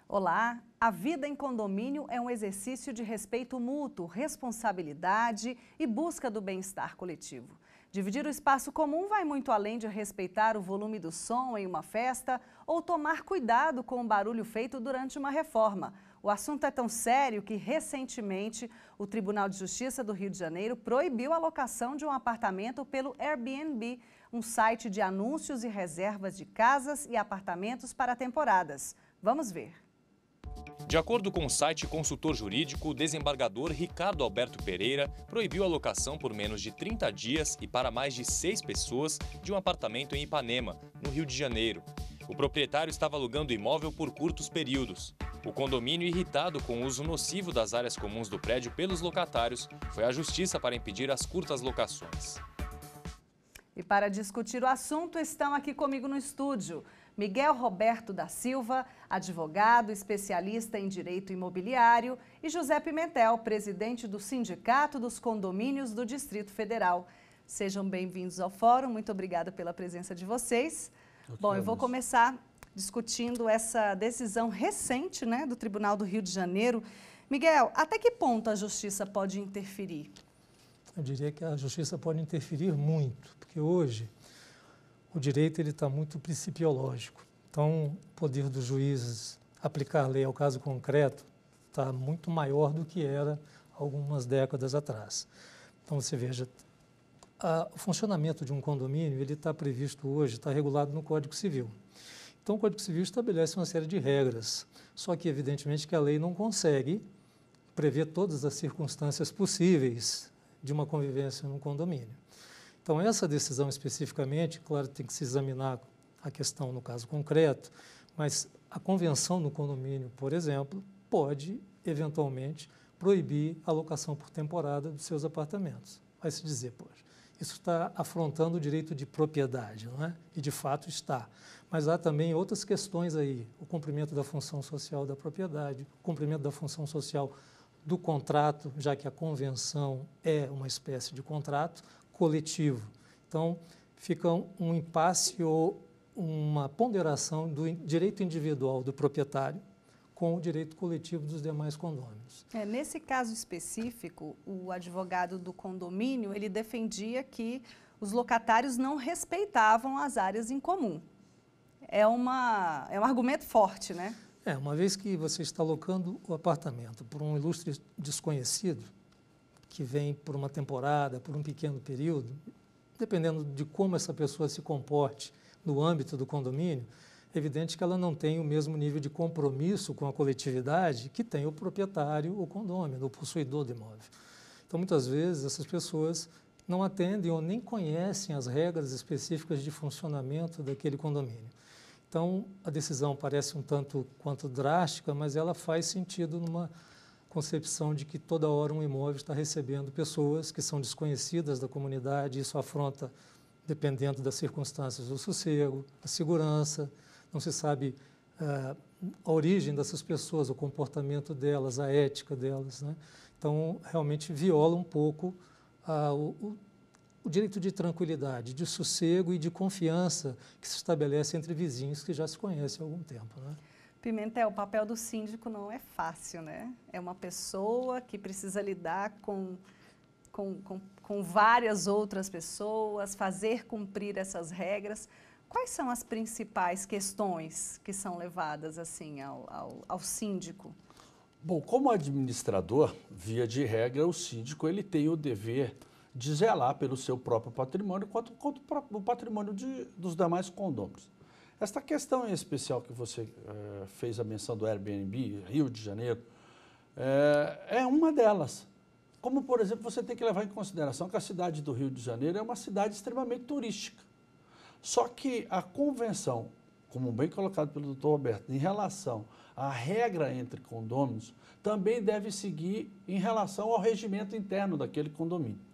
Olá! A vida em condomínio é um exercício de respeito mútuo, responsabilidade e busca do bem-estar coletivo. Dividir o espaço comum vai muito além de respeitar o volume do som em uma festa ou tomar cuidado com o barulho feito durante uma reforma. O assunto é tão sério que, recentemente, o Tribunal de Justiça do Rio de Janeiro proibiu a locação de um apartamento pelo Airbnb, um site de anúncios e reservas de casas e apartamentos para temporadas. Vamos ver. De acordo com o site consultor jurídico, o desembargador Ricardo Alberto Pereira proibiu a locação por menos de 30 dias e para mais de 6 pessoas de um apartamento em Ipanema, no Rio de Janeiro. O proprietário estava alugando o imóvel por curtos períodos. O condomínio, irritado com o uso nocivo das áreas comuns do prédio pelos locatários, foi à justiça para impedir as curtas locações. E para discutir o assunto, estão aqui comigo no estúdio Miguel Roberto da Silva, advogado, especialista em direito imobiliário, e José Pimentel, presidente do Sindicato dos Condomínios do Distrito Federal. Sejam bem-vindos ao fórum, muito obrigada pela presença de vocês. Bom, eu vou começar discutindo essa decisão recente, do Tribunal do Rio de Janeiro. Miguel, até que ponto a Justiça pode interferir? Eu diria que a Justiça pode interferir muito, porque hoje o direito está muito principiológico. Então, o poder dos juízes aplicar a lei ao caso concreto está muito maior do que era algumas décadas atrás. Então, você veja, o funcionamento de um condomínio está previsto hoje, está regulado no Código Civil. Então, o Código Civil estabelece uma série de regras, só que, evidentemente, que a lei não consegue prever todas as circunstâncias possíveis de uma convivência num condomínio. Então, essa decisão especificamente, claro, tem que se examinar a questão no caso concreto, mas a convenção no condomínio, por exemplo, pode, eventualmente, proibir a locação por temporada dos seus apartamentos. Vai se dizer, poxa, isso está afrontando o direito de propriedade, não é? E, de fato, está. Mas há também outras questões aí, o cumprimento da função social da propriedade, o cumprimento da função social do contrato, já que a convenção é uma espécie de contrato coletivo. Então, fica um impasse ou uma ponderação do direito individual do proprietário com o direito coletivo dos demais condôminos. Nesse caso específico, o advogado do condomínio, ele defendia que os locatários não respeitavam as áreas em comum. É um argumento forte, né? Uma vez que você está alocando o apartamento por um ilustre desconhecido, que vem por uma temporada, por um pequeno período, dependendo de como essa pessoa se comporte no âmbito do condomínio, é evidente que ela não tem o mesmo nível de compromisso com a coletividade que tem o proprietário, o condômino, o possuidor do imóvel. Então, muitas vezes, essas pessoas não atendem ou nem conhecem as regras específicas de funcionamento daquele condomínio. Então, a decisão parece um tanto quanto drástica, mas ela faz sentido numa concepção de que toda hora um imóvel está recebendo pessoas que são desconhecidas da comunidade, isso afronta, dependendo das circunstâncias, o sossego, a segurança, não se sabe a origem dessas pessoas, o comportamento delas, a ética delas, né? Então, realmente viola um pouco o direito de tranquilidade, de sossego e de confiança que se estabelece entre vizinhos que já se conhecem há algum tempo, né? Pimentel, o papel do síndico não é fácil, né? É uma pessoa que precisa lidar com várias outras pessoas, fazer cumprir essas regras. Quais são as principais questões que são levadas assim ao síndico? Bom, como administrador, via de regra, o síndico ele tem o dever de zelar pelo seu próprio patrimônio quanto o patrimônio dos demais condôminos. Esta questão em especial que você fez a menção do Airbnb, Rio de Janeiro, é uma delas. Como, por exemplo, você tem que levar em consideração que a cidade do Rio de Janeiro é uma cidade extremamente turística. Só que a convenção, como bem colocado pelo Dr. Roberto, em relação à regra entre condôminos, também deve seguir em relação ao regimento interno daquele condomínio.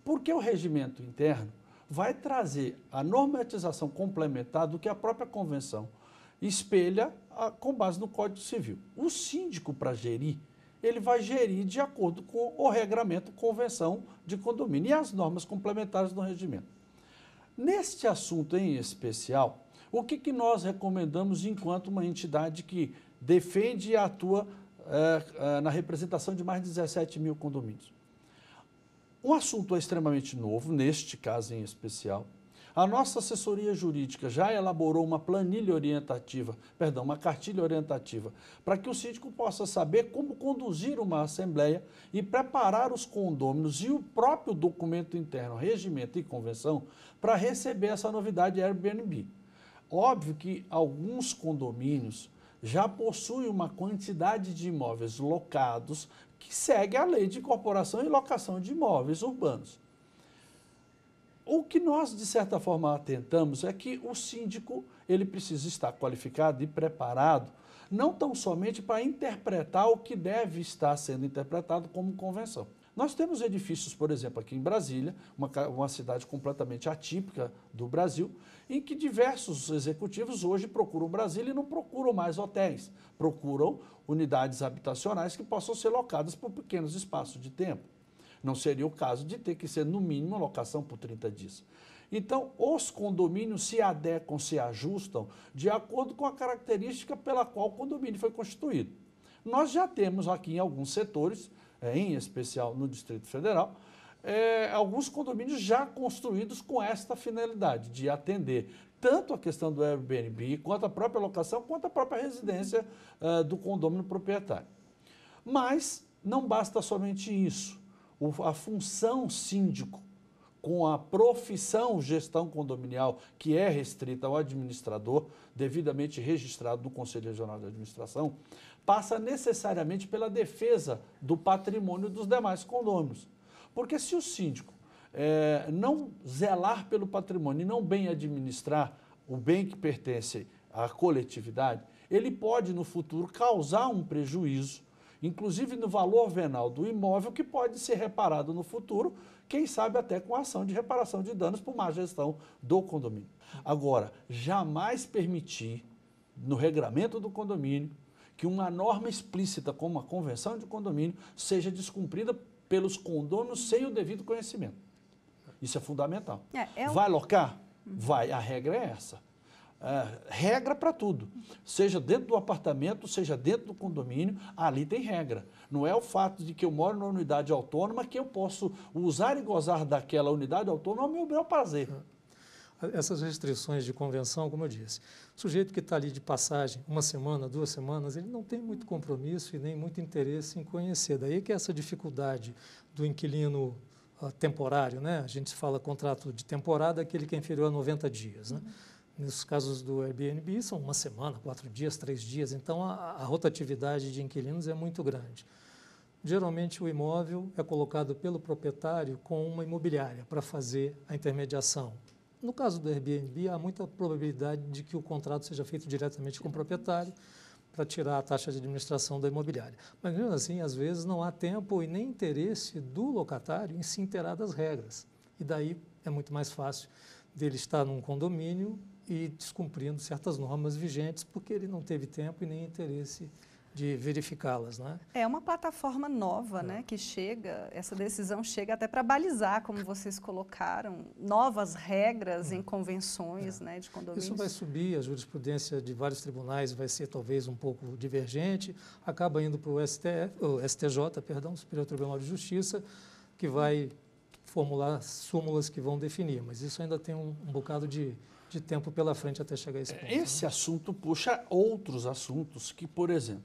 Porque o regimento interno vai trazer a normatização complementar do que a própria convenção espelha com base no Código Civil. O síndico, para gerir, ele vai gerir de acordo com o regramento, convenção de condomínio e as normas complementares do regimento. Neste assunto em especial, o que nós recomendamos enquanto uma entidade que defende e atua na representação de mais de 17 mil condomínios. Um assunto extremamente novo, neste caso em especial. A nossa assessoria jurídica já elaborou uma planilha orientativa, uma cartilha orientativa, para que o síndico possa saber como conduzir uma assembleia e preparar os condôminos e o próprio documento interno, regimento e convenção, para receber essa novidade Airbnb. Óbvio que alguns condomínios já possuem uma quantidade de imóveis locados que segue a lei de incorporação e locação de imóveis urbanos. O que nós, de certa forma, atentamos é que o síndico ele precisa estar qualificado e preparado, não tão somente para interpretar o que deve estar sendo interpretado como convenção. Nós temos edifícios, por exemplo, aqui em Brasília, uma cidade completamente atípica do Brasil, em que diversos executivos hoje procuram Brasília e não procuram mais hotéis, procuram unidades habitacionais que possam ser locadas por pequenos espaços de tempo. Não seria o caso de ter que ser, no mínimo, locação por 30 dias. Então, os condomínios se adequam, se ajustam de acordo com a característica pela qual o condomínio foi constituído. Nós já temos aqui em alguns setores, em especial no Distrito Federal, alguns condomínios já construídos com esta finalidade, de atender tanto a questão do Airbnb, quanto a própria locação, quanto a própria residência do condômino proprietário. Mas não basta somente isso. A função síndico, com a profissão gestão condominial, que é restrita ao administrador, devidamente registrado no Conselho Regional de Administração, passa necessariamente pela defesa do patrimônio dos demais condôminos. Porque se o síndico não zelar pelo patrimônio e não bem administrar o bem que pertence à coletividade, ele pode, no futuro, causar um prejuízo, inclusive no valor venal do imóvel, que pode ser reparado no futuro, quem sabe até com ação de reparação de danos por má gestão do condomínio. Agora, jamais permitir, no regramento do condomínio, que uma norma explícita como a convenção de condomínio seja descumprida pelos condôminos sem o devido conhecimento. Isso é fundamental. Vai locar? Vai. A regra é essa. Regra para tudo, seja dentro do apartamento, seja dentro do condomínio, ali tem regra. Não é o fato de que eu moro numa unidade autônoma que eu posso usar e gozar daquela unidade autônoma ao meu bel prazer. Essas restrições de convenção, como eu disse, o sujeito que está ali de passagem, 1 semana, 2 semanas, ele não tem muito compromisso e nem muito interesse em conhecer. Daí que essa dificuldade do inquilino temporário, né? A gente fala contrato de temporada, aquele que é inferior a 90 dias, né? Nos casos do Airbnb, são 1 semana, 4 dias, 3 dias, então a rotatividade de inquilinos é muito grande. Geralmente o imóvel é colocado pelo proprietário com uma imobiliária para fazer a intermediação. No caso do Airbnb, há muita probabilidade de que o contrato seja feito diretamente com o proprietário para tirar a taxa de administração da imobiliária. Mas mesmo assim, às vezes não há tempo e nem interesse do locatário em se inteirar das regras. E daí é muito mais fácil dele estar num condomínio e descumprindo certas normas vigentes, porque ele não teve tempo e nem interesse de verificá-las, né? É uma plataforma nova, né, que chega, essa decisão chega até para balizar, como vocês colocaram, novas regras em convenções, né, de condomínios. Isso vai subir, a jurisprudência de vários tribunais vai ser talvez um pouco divergente, acaba indo para o STJ, Superior Tribunal de Justiça, que vai formular súmulas que vão definir, mas isso ainda tem um bocado de tempo pela frente até chegar a esse ponto. Esse assunto puxa outros assuntos que, por exemplo,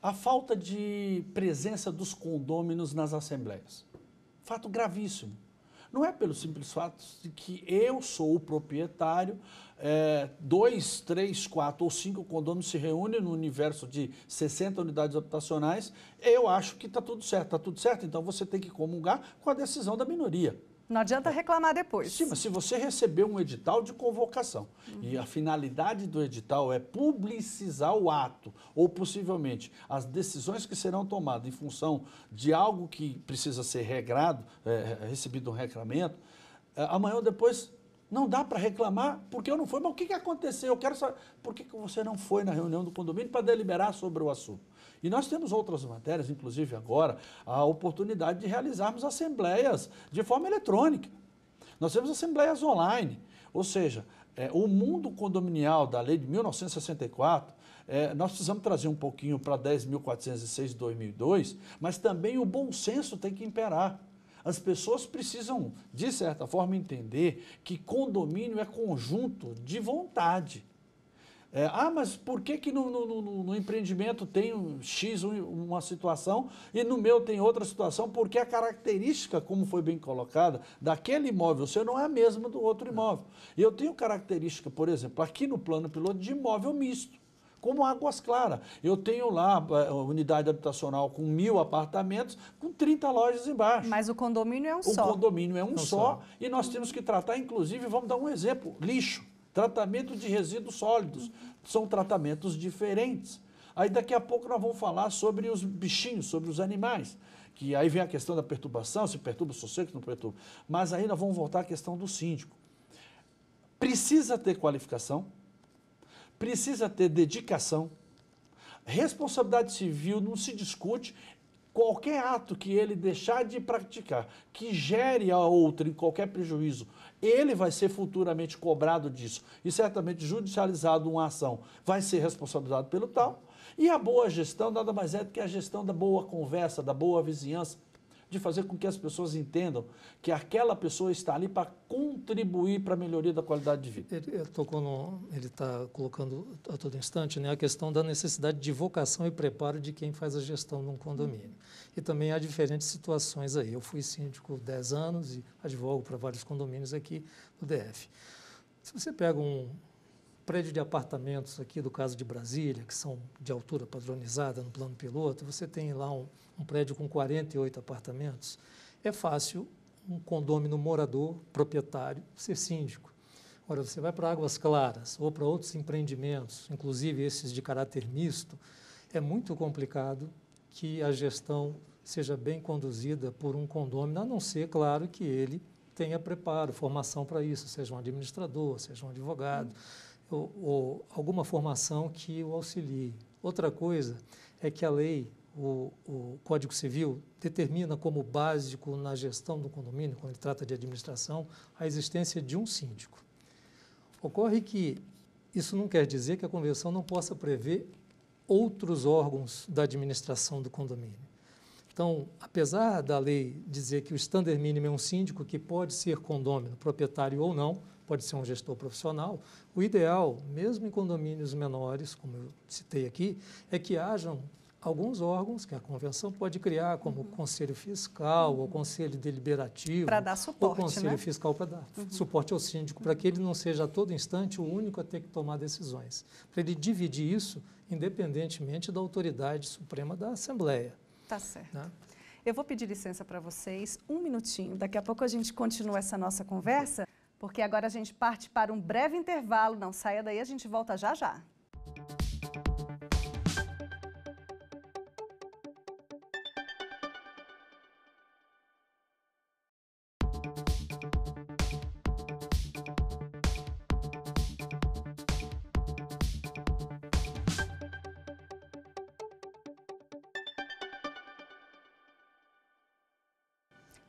a falta de presença dos condôminos nas assembleias. Fato gravíssimo. Não é pelo simples fato de que eu sou o proprietário, 2, 3, 4 ou 5 condôminos se reúnem no universo de 60 unidades habitacionais, eu acho que está tudo certo, então você tem que comungar com a decisão da minoria. Não adianta reclamar depois. Sim, mas se você recebeu um edital de convocação e a finalidade do edital é publicizar o ato ou possivelmente as decisões que serão tomadas em função de algo que precisa ser regrado, recebido um regramento, amanhã ou depois não dá para reclamar porque eu não fui. Mas o que aconteceu? Eu quero saber por que você não foi na reunião do condomínio para deliberar sobre o assunto. E nós temos outras matérias, inclusive agora, a oportunidade de realizarmos assembleias de forma eletrônica. Nós temos assembleias online, ou seja, o mundo condominial da lei de 1964 nós precisamos trazer um pouquinho para 10.406 de 2002, mas também o bom senso tem que imperar. As pessoas precisam, de certa forma, entender que condomínio é conjunto de vontade. Mas por que no empreendimento tem uma situação e no meu tem outra situação? Porque a característica, como foi bem colocada, daquele imóvel seu não é a mesma do outro imóvel. Eu tenho característica, por exemplo, aqui no plano piloto de imóvel misto, como Águas Claras. Eu tenho lá a unidade habitacional com 1.000 apartamentos, com 30 lojas embaixo. Mas o condomínio é um só. O condomínio é um só e nós temos que tratar, inclusive, vamos dar um exemplo, lixo. Tratamento de resíduos sólidos, são tratamentos diferentes. Aí daqui a pouco nós vamos falar sobre os bichinhos, sobre os animais, que aí vem a questão da perturbação, se perturba o sossego, se não perturba. Mas aí nós vamos voltar à questão do síndico. Precisa ter qualificação, precisa ter dedicação, responsabilidade civil não se discute. Qualquer ato que ele deixar de praticar, que gere a outro em qualquer prejuízo, ele vai ser futuramente cobrado disso e certamente judicializado uma ação, vai ser responsabilizado pelo tal. E a boa gestão nada mais é do que a gestão da boa conversa, da boa vizinhança, de fazer com que as pessoas entendam que aquela pessoa está ali para contribuir para a melhoria da qualidade de vida. Ele está colocando a todo instante, né, a questão da necessidade de vocação e preparo de quem faz a gestão de um condomínio. E também há diferentes situações aí. Eu fui síndico 10 anos e advogo para vários condomínios aqui no DF. Se você pega um prédio de apartamentos aqui do caso de Brasília, que são de altura padronizada no plano piloto, você tem lá um prédio com 48 apartamentos, é fácil um condômino morador, proprietário, ser síndico. Agora, você vai para Águas Claras ou para outros empreendimentos, inclusive esses de caráter misto, é muito complicado que a gestão seja bem conduzida por um condômino, a não ser, claro, que ele tenha preparo, formação para isso, seja um administrador, seja um advogado, ou alguma formação que o auxilie. Outra coisa é que a lei, o Código Civil, determina como básico na gestão do condomínio, quando ele trata de administração, a existência de um síndico. Ocorre que isso não quer dizer que a convenção não possa prever outros órgãos da administração do condomínio. Então, apesar da lei dizer que o standard mínimo é um síndico que pode ser condômino, proprietário ou não, pode ser um gestor profissional, o ideal, mesmo em condomínios menores, como eu citei aqui, é que hajam alguns órgãos que a convenção pode criar, como o Conselho Fiscal, ou Conselho Deliberativo, para dar suporte, ou Conselho Fiscal para dar suporte ao síndico, para que ele não seja a todo instante o único a ter que tomar decisões, para ele dividir isso independentemente da autoridade suprema da Assembleia. Tá certo. Né? Eu vou pedir licença para vocês, um minutinho, daqui a pouco a gente continua essa nossa conversa, porque agora a gente parte para um breve intervalo, não saia daí, a gente volta já já.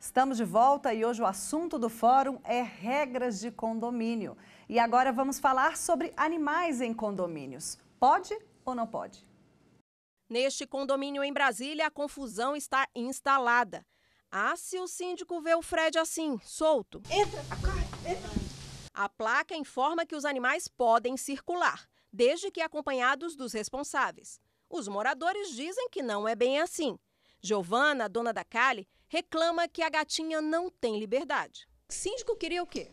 Estamos de volta e hoje o assunto do fórum é regras de condomínio. E agora vamos falar sobre animais em condomínios. Pode ou não pode? Neste condomínio em Brasília, a confusão está instalada. Se o síndico vê o Fred assim, solto. Entra. A placa informa que os animais podem circular, desde que acompanhados dos responsáveis. Os moradores dizem que não é bem assim. Giovana, dona da Cali, reclama que a gatinha não tem liberdade. O síndico queria o quê?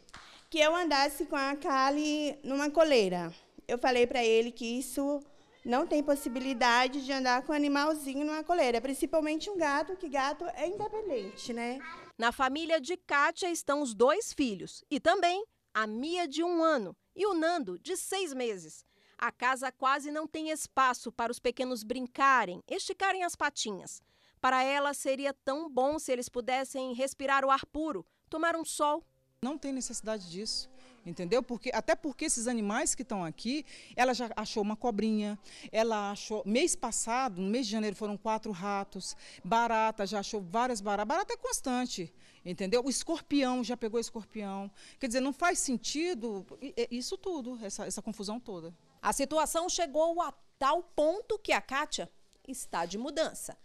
Que eu andasse com a Cali numa coleira. Eu falei para ele que isso não tem possibilidade de andar com um animalzinho numa coleira, principalmente um gato, que gato é independente, né? Na família de Kátia estão os 2 filhos e também a Mia, de 1 ano, e o Nando, de 6 meses. A casa quase não tem espaço para os pequenos brincarem, esticarem as patinhas. Para ela, seria tão bom se eles pudessem respirar o ar puro, tomar um sol. Não tem necessidade disso, entendeu? Até porque esses animais que estão aqui, ela já achou uma cobrinha, ela achou, mês passado, no mês de janeiro, foram 4 ratos, barata, já achou várias baratas, barata é constante, entendeu? O escorpião, já pegou escorpião. Quer dizer, não faz sentido isso tudo, essa confusão toda. A situação chegou a Tal ponto que a Kátia está de mudança.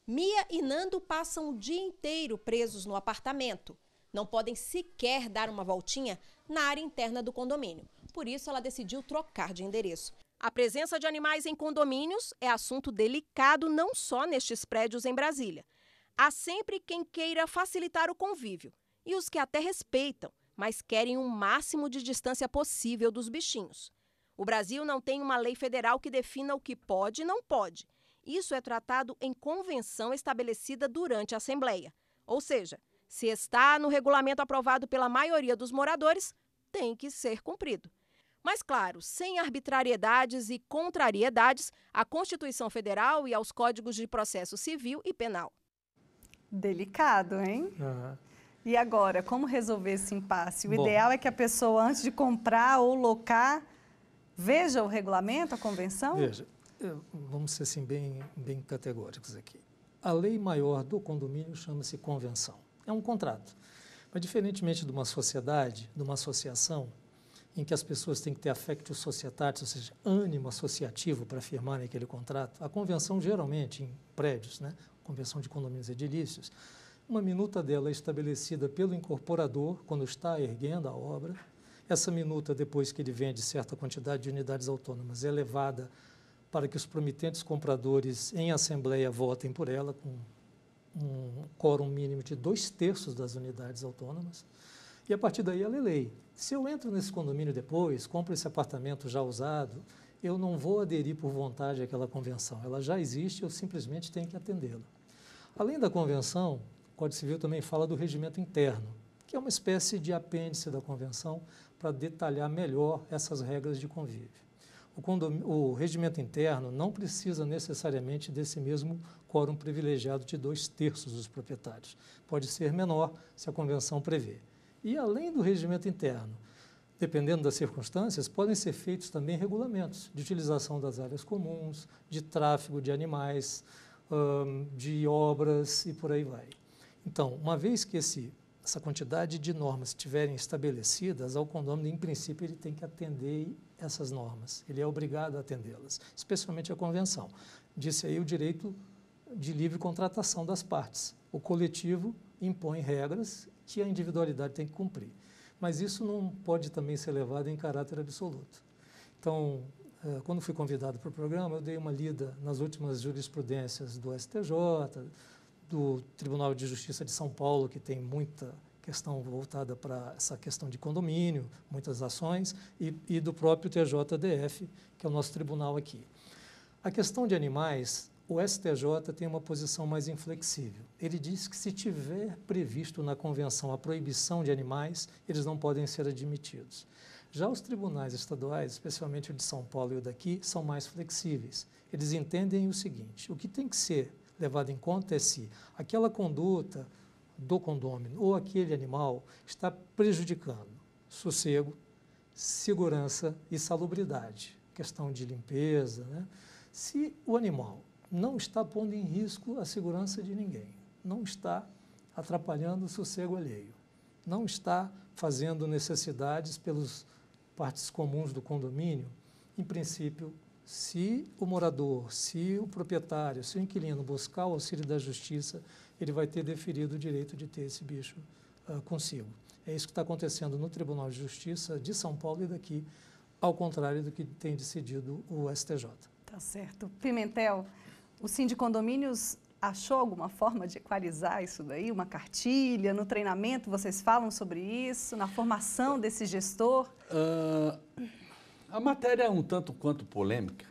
Mia e Nando passam o dia inteiro presos no apartamento. Não podem sequer dar uma voltinha na área interna do condomínio. Por isso, ela decidiu trocar de endereço. A presença de animais em condomínios é assunto delicado não só nestes prédios em Brasília. Há sempre quem queira facilitar o convívio e os que até respeitam, mas querem o máximo de distância possível dos bichinhos. O Brasil não tem uma lei federal que defina o que pode e não pode. Isso é tratado em convenção estabelecida durante a Assembleia. Ou seja, se está no regulamento aprovado pela maioria dos moradores, tem que ser cumprido. Mas, claro, sem arbitrariedades e contrariedades à Constituição Federal e aos Códigos de Processo Civil e Penal. Delicado, hein? E agora, como resolver esse impasse? O ideal é que a pessoa, antes de comprar ou locar, veja o regulamento, a convenção? Veja, vamos ser assim bem categóricos aqui. A lei maior do condomínio chama-se convenção. É um contrato. Mas, diferentemente de uma sociedade, de uma associação, em que as pessoas têm que ter affectio societatis, ou seja, ânimo associativo para firmarem aquele contrato, a convenção, geralmente, em prédios, né, convenção de condomínios edilícios, uma minuta dela é estabelecida pelo incorporador, quando está erguendo a obra. Essa minuta, depois que ele vende certa quantidade de unidades autônomas, é levada para que os promitentes compradores em assembleia votem por ela, com um quórum mínimo de 2/3 das unidades autônomas, e a partir daí ela é lei. Se eu entro nesse condomínio depois, compro esse apartamento já usado, eu não vou aderir por vontade àquela convenção. Ela já existe, eu simplesmente tenho que atendê-la. Além da convenção, o Código Civil também fala do regimento interno, que é uma espécie de apêndice da convenção para detalhar melhor essas regras de convívio. O regimento interno não precisa necessariamente desse mesmo quórum privilegiado de 2/3 dos proprietários. Pode ser menor se a convenção prevê. E além do regimento interno, dependendo das circunstâncias, podem ser feitos também regulamentos de utilização das áreas comuns, de tráfego de animais, de obras e por aí vai. Então, uma vez que essa quantidade de normas estiverem estabelecidas, ao condômino, em princípio, ele tem que atender essas normas. Ele é obrigado a atendê-las, especialmente a convenção. Disse aí o direito de livre contratação das partes. O coletivo impõe regras que a individualidade tem que cumprir. Mas isso não pode também ser levado em caráter absoluto. Então, quando fui convidado para o programa, eu dei uma lida nas últimas jurisprudências do STJ, do Tribunal de Justiça de São Paulo, que tem muita questão voltada para essa questão de condomínio, muitas ações, e do próprio TJDF, que é o nosso tribunal aqui. A questão de animais, o STJ tem uma posição mais inflexível. Ele diz que se tiver previsto na convenção a proibição de animais, eles não podem ser admitidos. Já os tribunais estaduais, especialmente o de São Paulo e o daqui, são mais flexíveis. Eles entendem o seguinte: o que tem que ser levado em conta é se aquela conduta do condômino ou aquele animal está prejudicando sossego, segurança e salubridade, questão de limpeza, né? Se o animal não está pondo em risco a segurança de ninguém, não está atrapalhando o sossego alheio, não está fazendo necessidades pelas partes comuns do condomínio, em princípio, se o morador, se o proprietário, se o inquilino buscar o auxílio da justiça, ele vai ter deferido o direito de ter esse bicho consigo. É isso que está acontecendo no Tribunal de Justiça de São Paulo e daqui, ao contrário do que tem decidido o STJ. Tá certo. Pimentel, o Sindicondomínios achou alguma forma de equalizar isso daí? Uma cartilha? No treinamento vocês falam sobre isso? Na formação desse gestor? A matéria é um tanto quanto polêmica,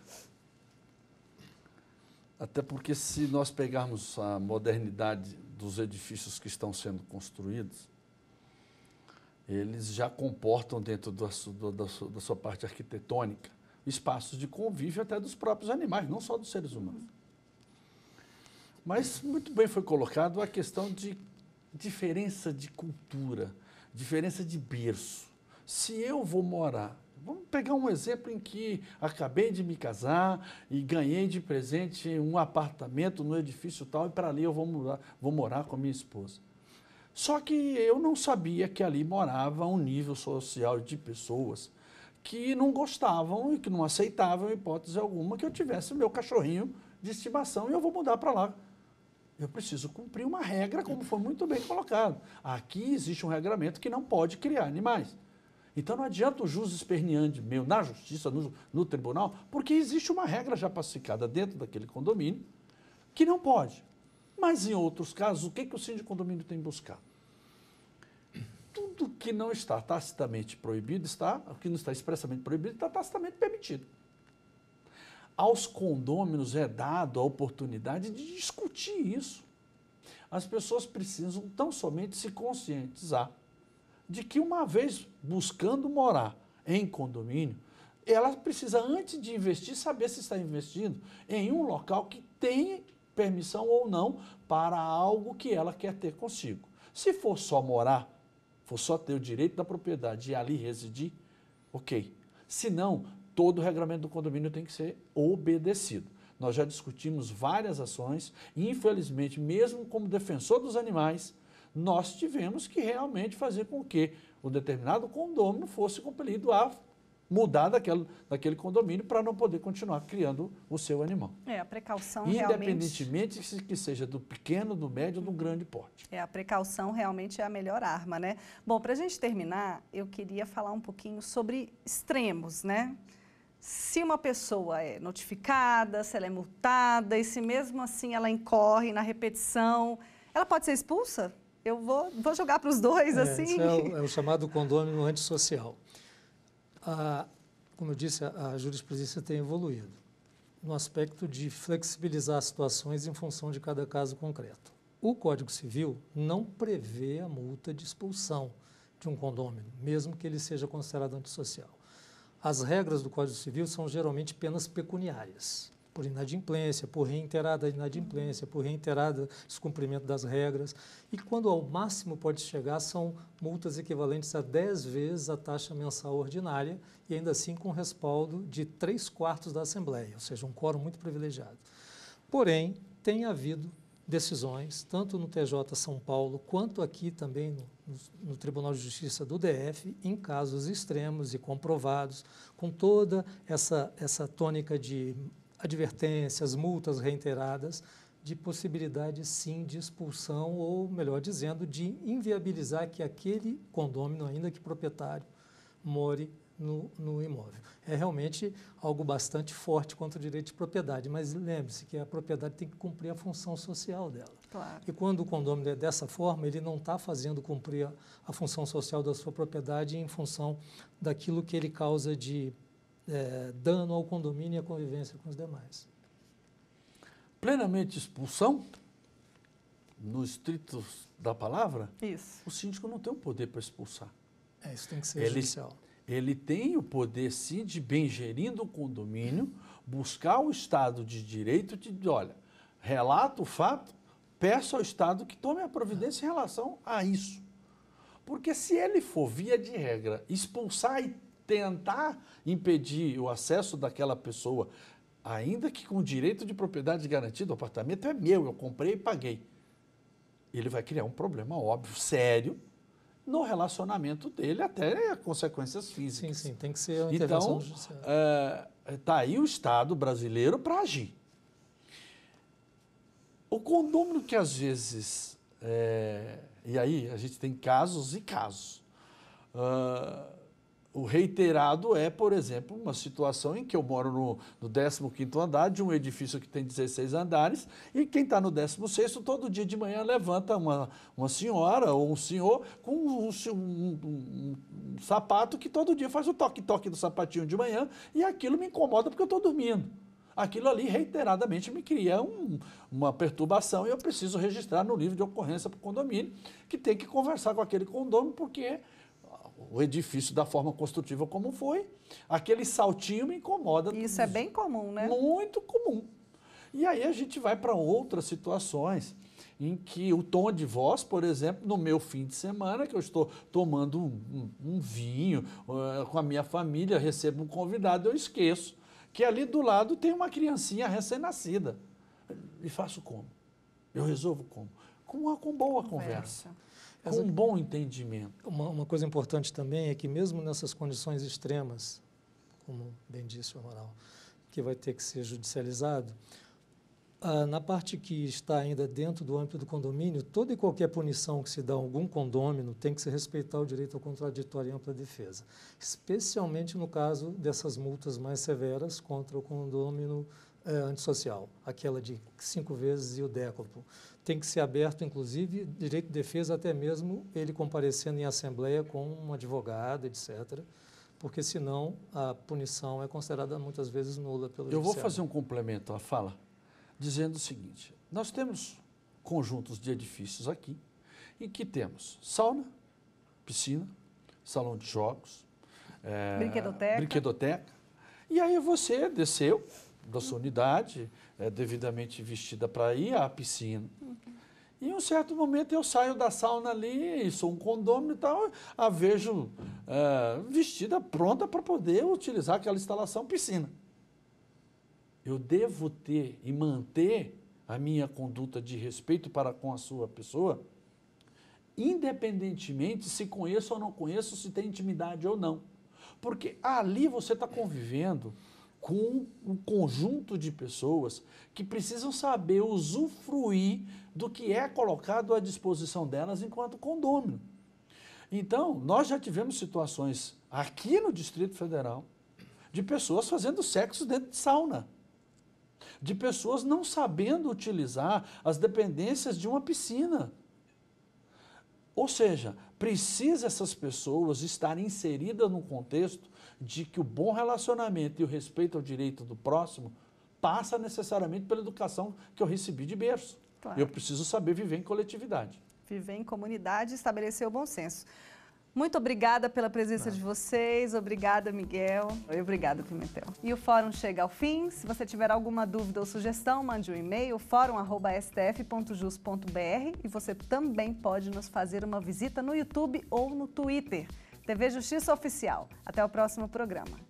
até porque se nós pegarmos a modernidade dos edifícios que estão sendo construídos, eles já comportam dentro da sua parte arquitetônica espaços de convívio até dos próprios animais, não só dos seres humanos. Mas muito bem foi colocado a questão de diferença de cultura, diferença de berço. Se eu vou morar, vamos pegar um exemplo em que acabei de me casar e ganhei de presente um apartamento no edifício tal e para ali eu vou morar com a minha esposa. Só que eu não sabia que ali morava um nível social de pessoas que não gostavam e que não aceitavam, em hipótese alguma, que eu tivesse o meu cachorrinho de estimação e eu vou mudar para lá. Eu preciso cumprir uma regra, como foi muito bem colocado. Aqui existe um regramento que não pode criar animais. Então não adianta o jus esperneante meu na justiça, no tribunal, porque existe uma regra já pacificada dentro daquele condomínio que não pode. Mas em outros casos, o que o síndico de condomínio tem buscado? Tudo que não está tacitamente proibido o que não está expressamente proibido está tacitamente permitido. Aos condôminos é dado a oportunidade de discutir isso. As pessoas precisam tão somente se conscientizar de que, uma vez buscando morar em condomínio, ela precisa, antes de investir, saber se está investindo em um local que tem permissão ou não para algo que ela quer ter consigo. Se for só morar, for só ter o direito da propriedade e ali residir, ok. Se não, todo o regramento do condomínio tem que ser obedecido. Nós já discutimos várias ações e, infelizmente, mesmo como defensor dos animais, nós tivemos que realmente fazer com que o determinado condômino fosse compelido a mudar daquele condomínio para não poder continuar criando o seu animal. A precaução independentemente que seja do pequeno, do médio ou do grande porte. A precaução realmente é a melhor arma, né? Bom, para a gente terminar, eu queria falar um pouquinho sobre extremos, né? Se uma pessoa é notificada, se ela é multada e se mesmo assim ela incorre na repetição, ela pode ser expulsa? Eu vou jogar para os dois, assim. Isso é o chamado condômino antissocial. Como eu disse, a jurisprudência tem evoluído no aspecto de flexibilizar as situações em função de cada caso concreto. O Código Civil não prevê a multa de expulsão de um condômino, mesmo que ele seja considerado antissocial. As regras do Código Civil são geralmente penas pecuniárias, por inadimplência, por reiterada inadimplência, por reiterada descumprimento das regras. E quando ao máximo pode chegar, são multas equivalentes a 10 vezes a taxa mensal ordinária e ainda assim com respaldo de 3/4 da Assembleia, ou seja, um quórum muito privilegiado. Porém, tem havido decisões, tanto no TJ São Paulo, quanto aqui também no Tribunal de Justiça do DF, em casos extremos e comprovados, com toda essa tônica de advertências, multas reiteradas, de possibilidade, sim, de expulsão ou, melhor dizendo, de inviabilizar que aquele condômino, ainda que proprietário, more no imóvel. É realmente algo bastante forte contra o direito de propriedade, mas lembre-se que a propriedade tem que cumprir a função social dela. Claro. E quando o condômino é dessa forma, ele não está fazendo cumprir a função social da sua propriedade em função daquilo que ele causa de dano ao condomínio e à convivência com os demais. Plenamente expulsão, no estrito da palavra, isso. O síndico não tem o poder para expulsar. Isso tem que ser judicial. Ele tem o poder, sim, de, bem gerindo o condomínio, buscar o Estado de direito de, olha, relato o fato, peço ao Estado que tome a providência em relação a isso. Porque se ele for, via de regra, expulsar e tentar impedir o acesso daquela pessoa, ainda que com direito de propriedade garantido, o apartamento é meu, eu comprei e paguei, ele vai criar um problema óbvio, sério, no relacionamento dele, até consequências físicas. Sim, tem que ser uma intervenção judicial. Então, está aí o Estado brasileiro para agir. O condômino que às vezes, e aí a gente tem casos e casos, o reiterado é, por exemplo, uma situação em que eu moro no 15º andar de um edifício que tem 16 andares e quem está no 16º todo dia de manhã levanta uma senhora ou um senhor com um sapato que todo dia faz o toque-toque do sapatinho de manhã e aquilo me incomoda porque eu estou dormindo. Aquilo ali reiteradamente me cria uma perturbação e eu preciso registrar no livro de ocorrência para o condomínio que tem que conversar com aquele condômino porque o edifício da forma construtiva como foi, aquele saltinho me incomoda. Isso é bem comum, né? Muito comum. E aí a gente vai para outras situações em que o tom de voz, por exemplo, no meu fim de semana, que eu estou tomando um vinho com a minha família, recebo um convidado, eu esqueço que ali do lado tem uma criancinha recém-nascida. E faço como? Eu resolvo como? Com boa conversa. Com um bom entendimento. Uma coisa importante também é que mesmo nessas condições extremas como bem disse o Amaral, que vai ter que ser judicializado. Na parte que está ainda dentro do âmbito do condomínio, toda e qualquer punição que se dá a algum condômino tem que se respeitar o direito ao contraditório e ampla defesa, especialmente no caso dessas multas mais severas contra o condômino antissocial, aquela de 5 vezes e o décuplo. Tem que ser aberto, inclusive, direito de defesa, até mesmo ele comparecendo em assembleia com um advogado, etc., porque senão a punição é considerada muitas vezes nula pelo judiciário. Eu vou fazer um complemento à fala, dizendo o seguinte: nós temos conjuntos de edifícios aqui, em que temos sauna, piscina, salão de jogos, brinquedoteca, e aí você desceu da sua unidade, devidamente vestida para ir à piscina. E em um certo momento eu saio da sauna ali, sou um condômino e tal, a vejo vestida, pronta para poder utilizar aquela instalação piscina. Eu devo ter e manter a minha conduta de respeito para com a sua pessoa, independentemente se conheço ou não conheço, se tem intimidade ou não. Porque ali você está convivendo com um conjunto de pessoas que precisam saber usufruir do que é colocado à disposição delas enquanto condômino. Então, nós já tivemos situações aqui no Distrito Federal de pessoas fazendo sexo dentro de sauna, de pessoas não sabendo utilizar as dependências de uma piscina. Ou seja, precisa essas pessoas estarem inseridas no contexto de que o bom relacionamento e o respeito ao direito do próximo passa necessariamente pela educação que eu recebi de berço. Claro. Eu preciso saber viver em coletividade. Viver em comunidade e estabelecer o bom senso. Muito obrigada pela presença de vocês, obrigada, Miguel, e obrigada, Pimentel. E o Fórum chega ao fim. Se você tiver alguma dúvida ou sugestão, mande um e-mail, forum@stf.jus.br, e você também pode nos fazer uma visita no YouTube ou no Twitter. TV Justiça Oficial. Até o próximo programa.